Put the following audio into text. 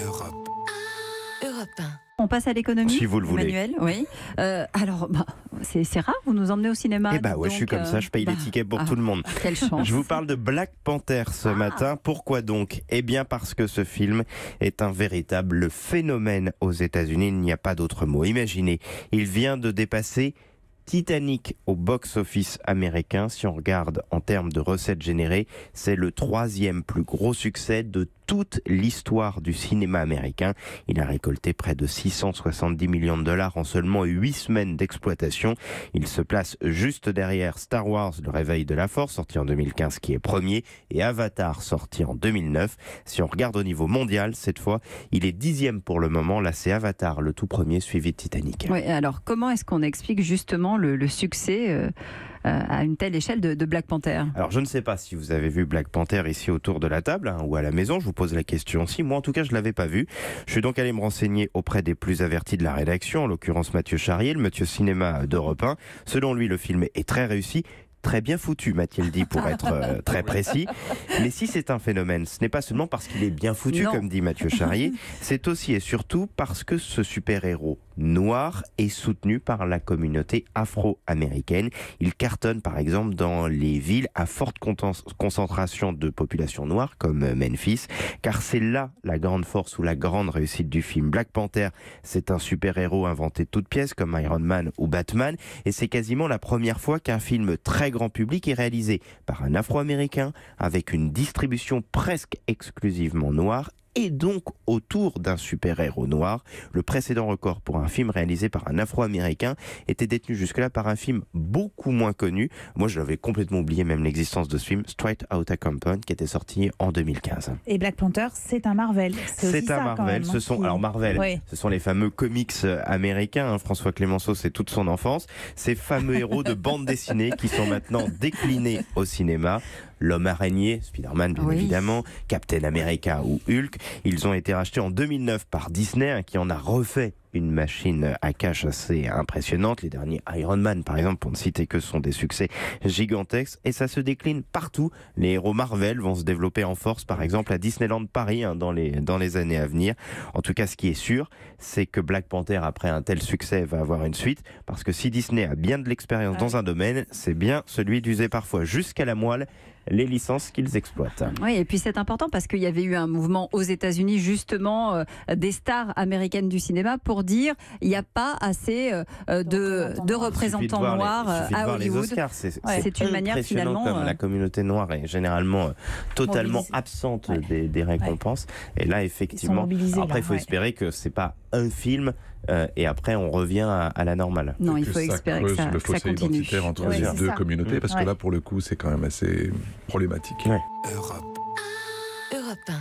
Europe. Europe 1. On passe à l'économie, Si vous le voulez. Emmanuel, oui. Alors, c'est rare, vous nous emmenez au cinéma. Eh bah ouais, je suis comme ça, je paye les tickets pour tout le monde. Quelle chance. Je vous parle de Black Panther ce matin. Pourquoi donc? Eh bien parce que ce film est un véritable phénomène aux États-Unis. Il n'y a pas d'autre mot. Imaginez, il vient de dépasser Titanic au box-office américain. Si on regarde en termes de recettes générées, c'est le 3e plus gros succès de toute l'histoire du cinéma américain. Il a récolté près de 670 millions de dollars en seulement 8 semaines d'exploitation. Il se place juste derrière Star Wars, le réveil de la force, sorti en 2015, qui est premier, et Avatar, sorti en 2009. Si on regarde au niveau mondial, cette fois, il est 10e pour le moment. Là, c'est Avatar, le tout premier, suivi de Titanic. Oui, alors comment est-ce qu'on explique justement le succès à une telle échelle de Black Panther? Alors je ne sais pas si vous avez vu Black Panther ici autour de la table ou à la maison, je vous pose la question aussi. Moi en tout cas je ne l'avais pas vu. Je suis donc allé me renseigner auprès des plus avertis de la rédaction, en l'occurrence Mathieu Charrier, le Monsieur Cinéma d'Europe 1. Selon lui le film est très réussi. Très bien foutu, m'a-t-il dit, pour être très précis. Mais si c'est un phénomène, ce n'est pas seulement parce qu'il est bien foutu, Non. comme dit Mathieu Charrier, c'est aussi et surtout parce que ce super-héros noir est soutenu par la communauté afro-américaine. Il cartonne par exemple dans les villes à forte concentration de population noire, comme Memphis, car c'est là la grande force ou la grande réussite du film. Black Panther, c'est un super-héros inventé de toutes pièces, comme Iron Man ou Batman, et c'est quasiment la première fois qu'un film très grand public est réalisé par un Afro-Américain avec une distribution presque exclusivement noire et donc autour d'un super-héros noir. Le précédent record pour un film réalisé par un Afro-Américain était détenu jusque-là par un film beaucoup moins connu. Moi, je l'avais complètement oublié même l'existence de ce film, Straight Outta Compton, qui était sorti en 2015. Et Black Panther, c'est un Marvel. C'est un Marvel. Alors Marvel, oui. Ce sont les fameux comics américains. François Clémenceau, c'est toute son enfance. Ces fameux héros de bande dessinée qui sont maintenant déclinés au cinéma. L'homme araignée, Spider-Man bien évidemment, Captain America ou Hulk. Ils ont été rachetés en 2009 par Disney, qui en a refait une machine à cash assez impressionnante. Les derniers Iron Man, par exemple, pour ne citer que, sont des succès gigantesques. Et ça se décline partout. Les héros Marvel vont se développer en force, par exemple, à Disneyland Paris, dans les années à venir. En tout cas, ce qui est sûr, c'est que Black Panther, après un tel succès, va avoir une suite. Parce que si Disney a bien de l'expérience dans un domaine, c'est bien celui d'user parfois jusqu'à la moelle les licences qu'ils exploitent. Oui, et puis c'est important parce qu'il y avait eu un mouvement aux États-Unis, justement, des stars américaines du cinéma pour dire il n'y a pas assez de représentants noirs à Hollywood. C'est une manière finalement. Comme la communauté noire est généralement totalement absente des récompenses. Et là, effectivement, après, il faut espérer que c'est pas un film et après on revient à la normale. Non, il faut espérer que ça le fossé continue. identitaire entre les deux communautés, parce que là, pour le coup, c'est quand même assez problématique. Europe. Europe 1.